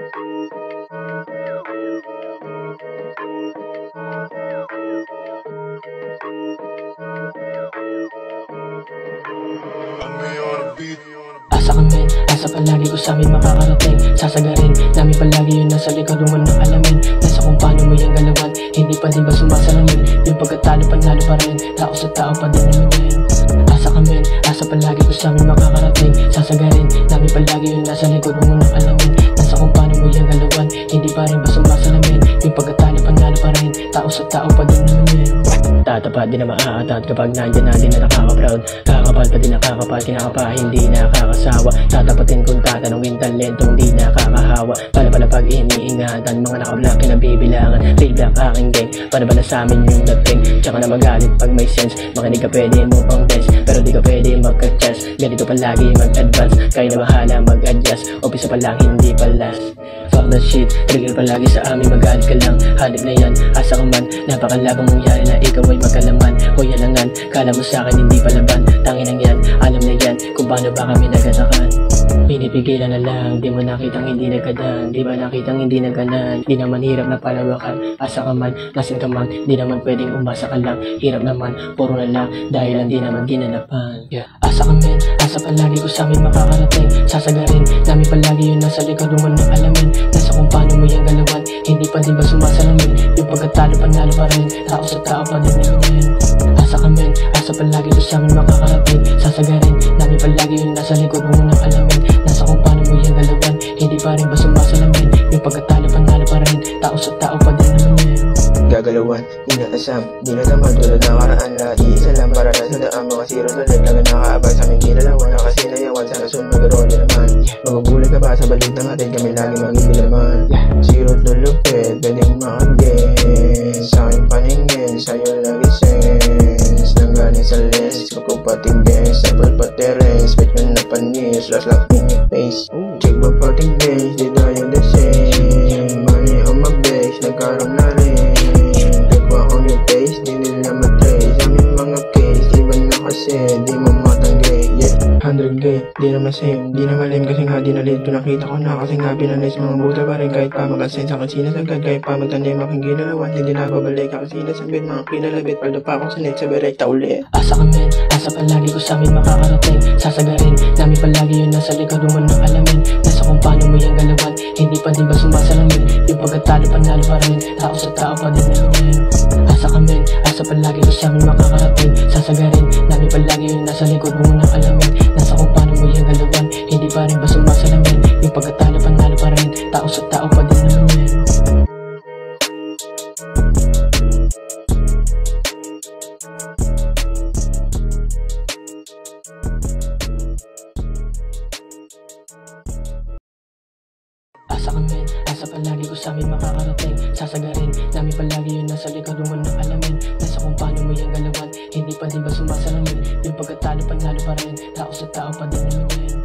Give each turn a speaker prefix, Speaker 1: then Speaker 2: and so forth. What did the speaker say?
Speaker 1: Asa kami, asa palagi ko sa amin makakarating. Sasagarin namin palagi yun nasa likod mo ng alamin. Nasa kung paano mo yung galawan, hindi pa din ba sumasalamin? Yung pagkatalo panalo pa rin, tao sa tao pa din naman yan. Asa kami, asa palagi ko sa amin makakarating. Sasagarin namin palagi yun nasa likod mo ng alamin. Nasa kung paano mo yung galawan, hindi pa rin ba sumasalamin? Yung pagkatalo panalo pa rin, tao sa tao pa din naman yan. Tatapat din na maaatat kapag nandyan na din na nakaka-proud. Kakapal pa din nakakapal, kinakapa hindi nakakasawa. Tatapatin kung tatanungin, talentong di nakakahawa. Paano pala pag iniingatan, mga nakablock kinabibilangan. Real black aking gang, paano ba na sa amin yung dating? Tsaka na magalit pag may sense, makinig ka pwede mo pang best. Pero di ka pwede magka-chess, ganito palagi mag-advance. Kaya na bahala mag-adjust, umpisa pa lang hindi pa last. Fuck that shit, trigger palagi sa amin, magalit ka lang. Hanip na yan, asa ka man, napakalabang mangyari na ikaw ay magkalaman. Hoy alangan, kala mo sa'kin hindi palaban. Tanginang yan, alam na yan, kung paano ba kami nagatakan. Pinipigilan na lang, di mo nakitang hindi nagkadan. Di ba nakitang hindi nagkanan, di naman hirap na palawakan. Asa ka man, nasin ka man, di naman pwedeng umasa ka lang. Hirap naman, puro na lang, dahil hindi naman ginanapan. Asa kami, asa palagi ko sa amin makakarating. Sasagarin namin palagi yun nasa likod mo ng alamin. Nasa kung paano mo yung galawan, hindi pa din ba sumasalamin? Yung pagkatalo panalo pa rin, tao sa tao pa din naman yan. Asa kami, asa palagi ko sa amin makakarating. Sasagarin namin palagi yun nasa likod mo ng alamin. Nasa kung paano mo yung galawan, hindi pa rin ba sumasalamin? Yung pagkatalo panalo pa rin, tao sa tao pa din naman yan.
Speaker 2: Gagalawan, inaasam, di na naman tulad ng karaan. Lahat iisa lang para na sa daan. Mga zero na naglaga nakaabag sa aming kinalawan. Nakasinayawan, sana sunod magkaroon din naman. Magugulat ka ba sa balik ng atin, kami lagi magigilaman. Zero to lupit, pwedeng makagin. Sa aking paningin, sa'yo lagi sense. Nanggaling sa lens, magkupating base. Sa pagpateres, bet nyo na panis. Last lang in your face. Check ba pating base, di tayo the same. Money on my base, nagkaroon na rin. On your face, di nila matrace. Aming mga case, iba na kasi di mo matanggi. 100K, di naman same, di naman lame. Kasi nga di na late, pinakita ko na. Kasi nga pinanais mga buta pa rin. Kahit pa mag-ascend sa kasinasagad, kahit pa magtanda yung aking ginalawan, hindi na babalik ang sinasabit. Mga kinalabit, paldo pa akong sinit sa berekta uli.
Speaker 1: Asa kami, asa palagi ko sa amin makakarating. Sasagarin namin palagi yun nasa likod mo ng alamin. Nasa kung paano mo yung galawan, hindi pa din ba sumasalamin? Yung pagkatalo panalo pa rin, tao sa tao pa din naman yan. Asa kami, asa palagi ko sa amin makakarating. Sasagarin namin palagi yun nasa likod mo ng alamin. Nasa kung paano mo yung galawan, hindi pa rin ba sumasalamin? Yung pagkatalo panalo pa rin, tao sa tao pa din naman yan. Asa kami, asa palagi ko sa amin makakarating. Sasagarin namin palagi yun nasa likod mo ng alamin. Nasa kung paano mo yung galawan, hindi pa din ba sumasalamin? Yung pagkatalo panalo pa rin, tao sa tao pa din naman yan.